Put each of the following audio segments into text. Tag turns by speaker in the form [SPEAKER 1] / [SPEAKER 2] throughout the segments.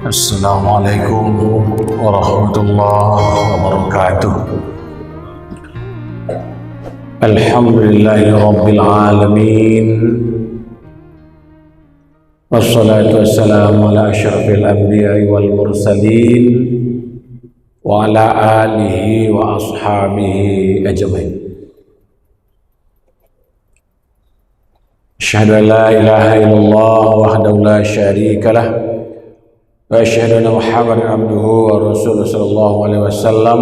[SPEAKER 1] Assalamualaikum warahmatullahi wabarakatuh. Alhamdulillahi rabbil alamin. Wassalatu wassalamu ala asyrafil anbiya'i wal mursalin wa ala alihi wa ashabihi ajmain. Asyhadu an la ilaha illallah wahdahu la syarika lah wa asyhadu anna Muhammadan abduhu wa rasuluhu sallallahu alaihi wasallam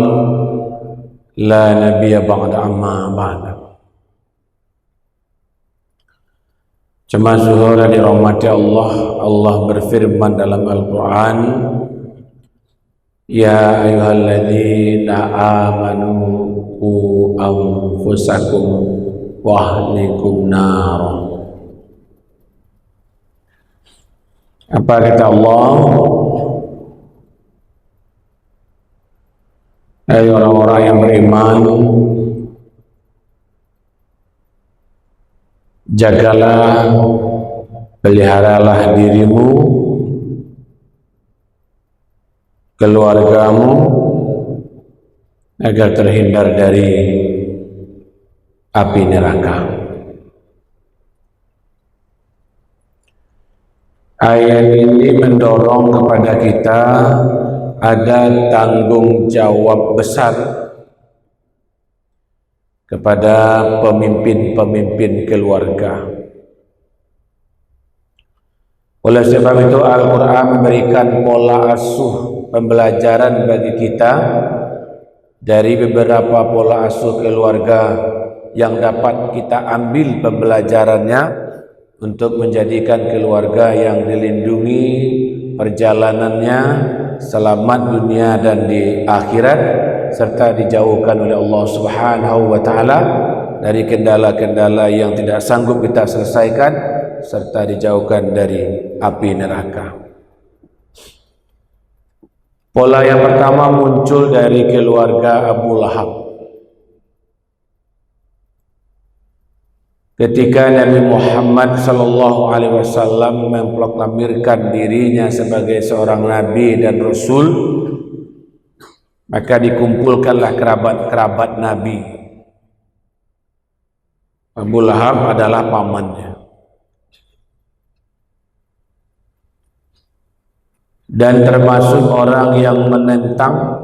[SPEAKER 1] la nabiyya ba'da amma ba'da. Jemaah zuhur yang dirahmati Allah, Allah berfirman dalam Al-Quran, ya ayyuhalladzina amanu qu anfusakum wa ahlikum naran. Apa kata Allah? Hai orang-orang yang beriman, jagalah, peliharalah dirimu, keluargamu agar terhindar dari api neraka. Ayat ini mendorong kepada kita ada tanggung jawab besar kepada pemimpin-pemimpin keluarga. Oleh sebab itu Al-Quran memberikan pola asuh pembelajaran bagi kita dari beberapa pola asuh keluarga yang dapat kita ambil pembelajarannya untuk menjadikan keluarga yang dilindungi perjalanannya selamat dunia dan di akhirat, serta dijauhkan oleh Allah Subhanahu wa taala dari kendala-kendala yang tidak sanggup kita selesaikan, serta dijauhkan dari api neraka. Pola yang pertama muncul dari keluarga Abu Lahab. Ketika Nabi Muhammad sallallahu alaihi wasallam memproklamirkan dirinya sebagai seorang nabi dan rasul, maka dikumpulkanlah kerabat-kerabat Nabi. Abu Lahab adalah pamannya. Dan termasuk orang yang menentang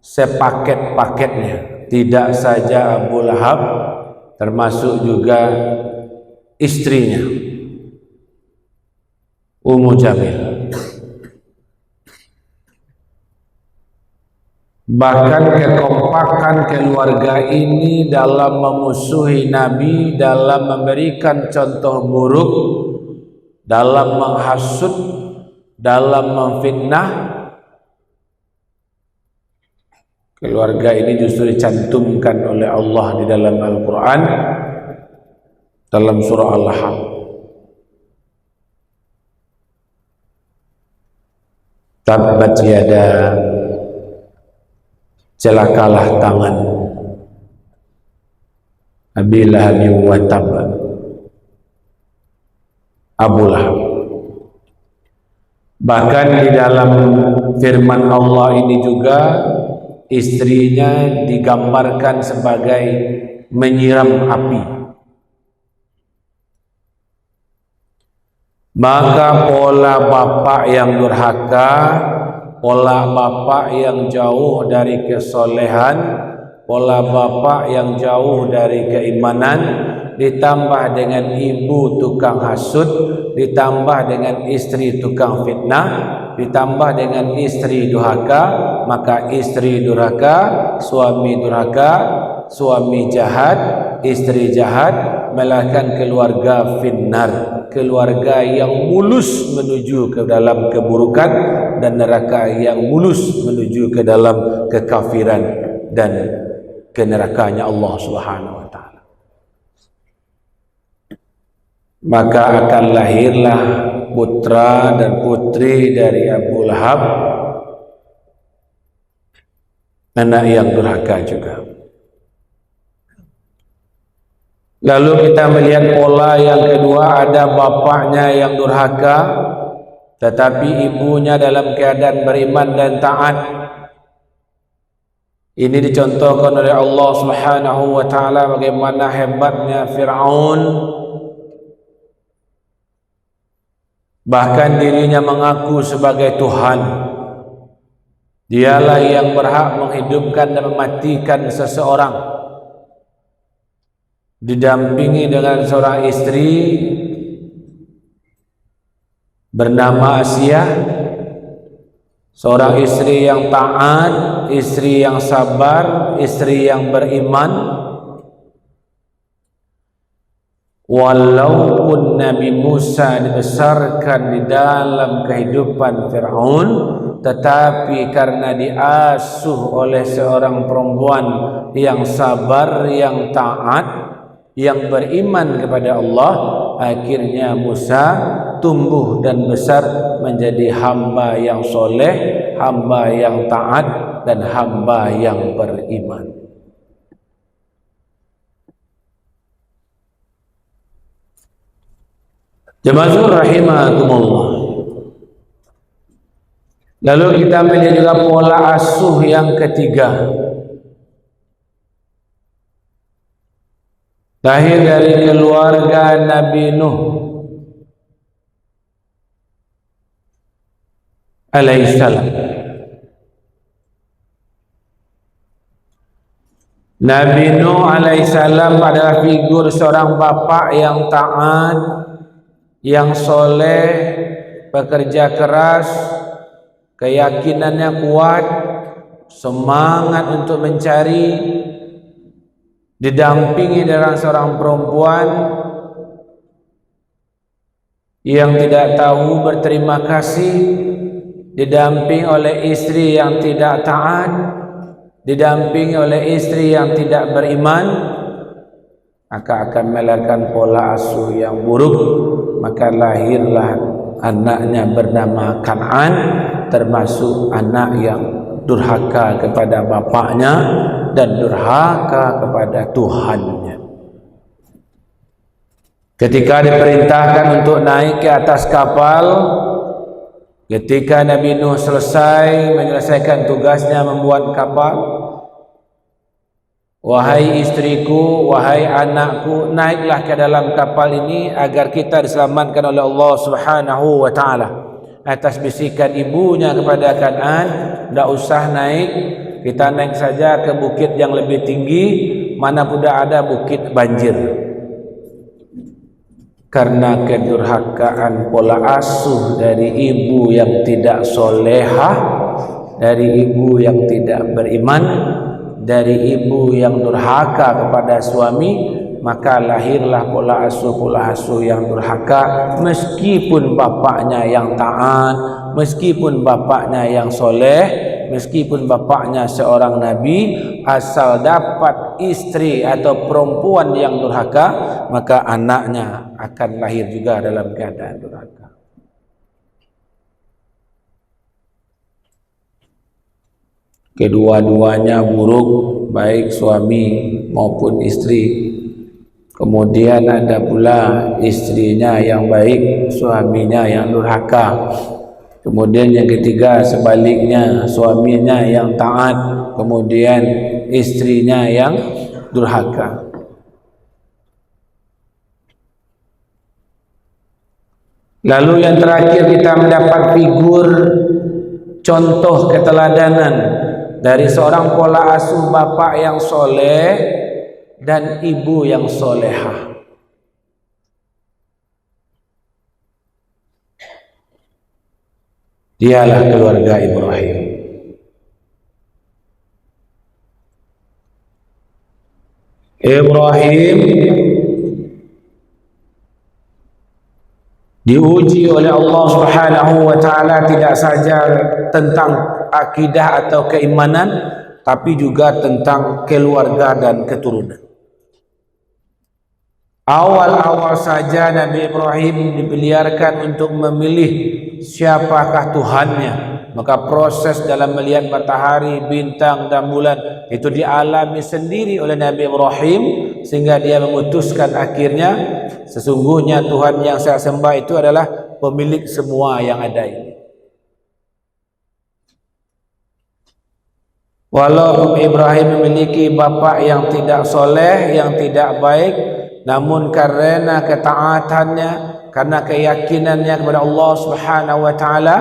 [SPEAKER 1] sepaket-paketnya. Tidak saja Abu Lahab, termasuk juga istrinya Ummu Jamil. Bahkan kekompakan keluarga ini dalam memusuhi Nabi, dalam memberikan contoh buruk, dalam menghasut, dalam memfitnah, keluarga ini justru dicantumkan oleh Allah di dalam Al-Quran dalam surah Al-Lahab. Tabbat yada, celakalah tangan Abi Lahab wa tab, Abu Lahab. Bahkan di dalam firman Allah ini juga istrinya digambarkan sebagai menyiram api. Maka pola bapak yang durhaka, pola bapak yang jauh dari kesolehan, pola bapak yang jauh dari keimanan, ditambah dengan ibu tukang hasud, ditambah dengan istri tukang fitnah, ditambah dengan istri durhaka, maka istri durhaka, suami jahat, istri jahat, melahirkan keluarga finnar, keluarga yang mulus menuju ke dalam keburukan, dan neraka yang mulus menuju ke dalam kekafiran dan ke nerakanya Allah Subhanahu wa taala. Maka akan lahirlah putra dan putri dari Abu Lahab, anak yang durhaka juga. Lalu kita melihat pola yang kedua, ada bapaknya yang durhaka, tetapi ibunya dalam keadaan beriman dan taat. Ini dicontohkan oleh Allah Subhanahu wa taala bagaimana hebatnya Firaun, bahkan dirinya mengaku sebagai Tuhan. Dialah yang berhak menghidupkan dan mematikan seseorang, didampingi dengan seorang istri bernama Asia, seorang istri yang taat, istri yang sabar, istri yang beriman. Walaupun Nabi Musa dibesarkan di dalam kehidupan Firaun, tetapi karena diasuh oleh seorang perempuan yang sabar, yang taat, yang beriman kepada Allah, akhirnya Musa tumbuh dan besar menjadi hamba yang soleh, hamba yang taat, dan hamba yang beriman. Jemaah rahimakumullah. Lalu kita melihat juga pola asuh yang ketiga. Lahir dari keluarga Nabi Nuh alaihissalam. Nabi Nuh alaihissalam adalah figur seorang bapa yang taat, yang soleh, bekerja keras, keyakinannya kuat, semangat untuk mencari, didampingi dengan seorang perempuan yang tidak tahu berterima kasih, didampingi oleh istri yang tidak taat, didampingi oleh istri yang tidak beriman, maka akan melahirkan pola asuh yang buruk. Maka lahirlah anaknya bernama Kan'an, termasuk anak yang durhaka kepada bapaknya dan durhaka kepada Tuhannya. Ketika diperintahkan untuk naik ke atas kapal, ketika Nabi Nuh selesai menyelesaikan tugasnya membuat kapal, wahai istriku, wahai anakku, naiklah ke dalam kapal ini agar kita diselamatkan oleh Allah Subhanahu wa taala. Atas bisikan ibunya kepada Kan'an, tidak usah naik, kita naik saja ke bukit yang lebih tinggi, mana pun ada bukit banjir. Karena kedurhakaan pola asuh dari ibu yang tidak solehah, dari ibu yang tidak beriman, dari ibu yang durhaka kepada suami, maka lahirlah pola asuh yang durhaka. Meskipun bapaknya yang taat, meskipun bapaknya yang soleh, meskipun bapaknya seorang nabi, asal dapat istri atau perempuan yang durhaka, maka anaknya akan lahir juga dalam keadaan durhaka. Kedua-duanya buruk, baik suami maupun istri. Kemudian ada pula istrinya yang baik, suaminya yang durhaka. Kemudian yang ketiga sebaliknya, suaminya yang taat, kemudian istrinya yang durhaka. Lalu yang terakhir kita mendapat figur contoh keteladanan dari seorang pola asuh bapak yang soleh dan ibu yang solehah. Dialah keluarga Ibrahim. Ibrahim diuji oleh Allah Subhanahu wa taala tidak saja tentang akidah atau keimanan, tapi juga tentang keluarga dan keturunan. Awal-awal saja Nabi Ibrahim dibiarkan untuk memilih siapakah Tuhannya. Maka proses dalam melihat matahari, bintang dan bulan itu dialami sendiri oleh Nabi Ibrahim, sehingga dia memutuskan akhirnya sesungguhnya Tuhan yang saya sembah itu adalah pemilik semua yang ada ini. Walaupun Ibrahim memiliki bapa yang tidak soleh, yang tidak baik, namun karena ketaatannya, karena keyakinannya kepada Allah Subhanahu wa taala,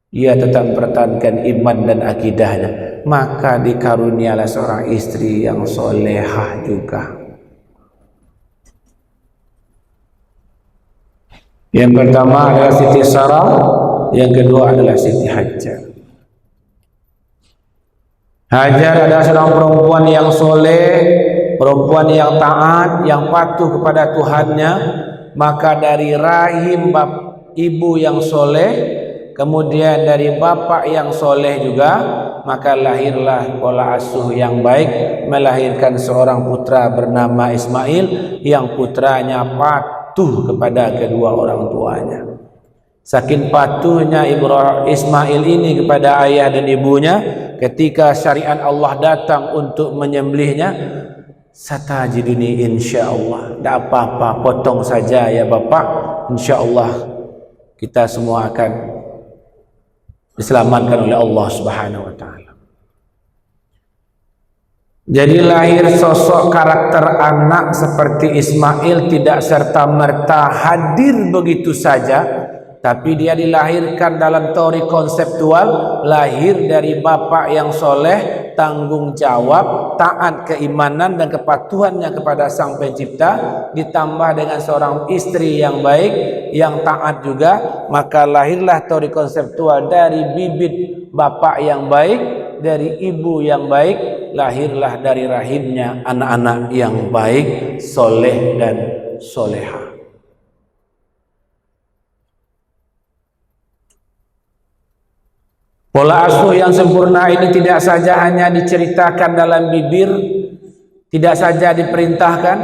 [SPEAKER 1] ia tetap mempertahankan iman dan akidahnya. Maka dikarunialah seorang istri yang solehah juga. Yang pertama adalah Siti Sarah, yang kedua adalah Siti Hajar. Hajar adalah seorang perempuan yang soleh, perempuan yang taat, yang patuh kepada Tuhannya. Maka dari rahim ibu yang soleh, kemudian dari bapak yang soleh juga, maka lahirlah pola asuh yang baik, melahirkan seorang putra bernama Ismail, yang putranya patuh kepada kedua orang tuanya. Saking patuhnya Ismail ini kepada ayah dan ibunya, ketika syariat Allah datang untuk menyembelihnya, satajiduni insyaallah, tidak apa-apa, potong saja ya bapak, insyaallah kita semua akan diselamatkan oleh Allah Subhanahu wa taala. Jadi lahir sosok karakter anak seperti Ismail tidak serta-merta hadir begitu saja, tapi dia dilahirkan dalam teori konseptual, lahir dari bapak yang soleh, tanggung jawab, taat keimanan dan kepatuhannya kepada Sang Pencipta, ditambah dengan seorang istri yang baik, yang taat juga, maka lahirlah teori konseptual dari bibit bapak yang baik, dari ibu yang baik, lahirlah dari rahimnya anak-anak yang baik, soleh dan solehah. Pola asuh yang sempurna ini tidak saja hanya diceritakan dalam bibir, tidak saja diperintahkan,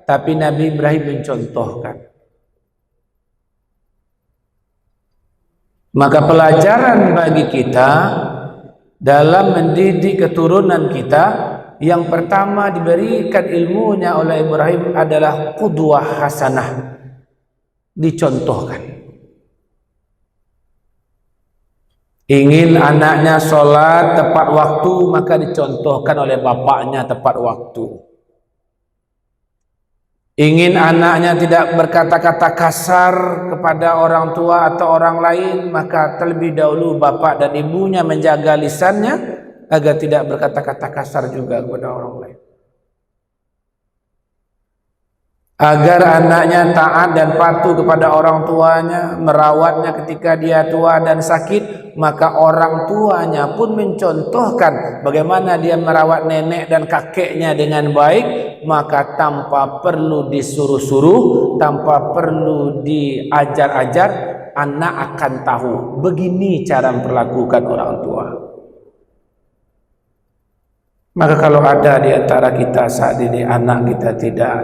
[SPEAKER 1] tapi Nabi Ibrahim mencontohkan. Maka pelajaran bagi kita dalam mendidik keturunan kita, yang pertama diberikan ilmunya oleh Ibrahim adalah qudwah hasanah, dicontohkan. Ingin anaknya sholat tepat waktu, maka dicontohkan oleh bapaknya tepat waktu. Ingin anaknya tidak berkata-kata kasar kepada orang tua atau orang lain, maka terlebih dahulu bapak dan ibunya menjaga lisannya agar tidak berkata-kata kasar juga kepada orang lain. Agar anaknya taat dan patuh kepada orang tuanya, merawatnya ketika dia tua dan sakit, maka orang tuanya pun mencontohkan bagaimana dia merawat nenek dan kakeknya dengan baik, maka tanpa perlu disuruh-suruh, tanpa perlu diajar-ajar, anak akan tahu begini cara memperlakukan orang tua. Maka kalau ada di antara kita saat ini anak kita tidak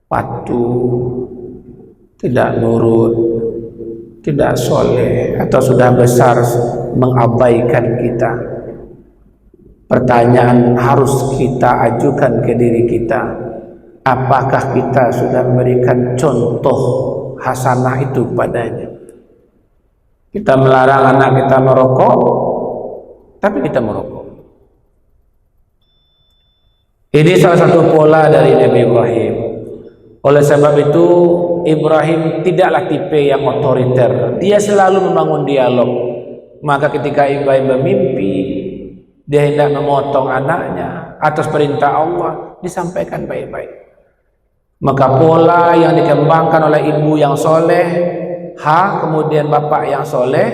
[SPEAKER 1] patuh, tidak nurut, tidak soleh, atau sudah besar mengabaikan kita, pertanyaan harus kita ajukan ke diri kita, apakah kita sudah memberikan contoh hasanah itu padanya? Kita melarang anak kita merokok, tapi kita merokok. Ini salah satu pola dari Nabi Ibrahim. Oleh sebab itu Ibrahim tidaklah tipe yang otoriter, dia selalu membangun dialog. Maka ketika Ibrahim bermimpi, dia hendak memotong anaknya atas perintah Allah, disampaikan baik-baik. Maka pola yang dikembangkan oleh ibu yang soleh, kemudian bapak yang soleh,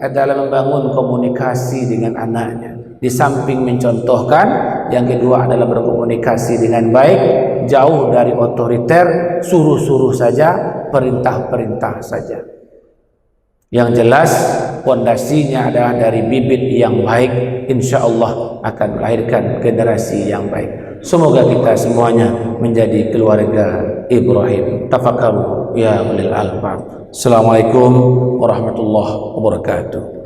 [SPEAKER 1] adalah membangun komunikasi dengan anaknya. Di samping mencontohkan, yang kedua adalah berkomunikasi dengan baik, jauh dari otoriter, suruh-suruh saja, perintah-perintah saja. Yang jelas pondasinya adalah dari bibit yang baik, insya Allah akan melahirkan generasi yang baik. Semoga kita semuanya menjadi keluarga Ibrahim. Tafakkaru ya ulil albab. Assalamualaikum warahmatullahi wabarakatuh.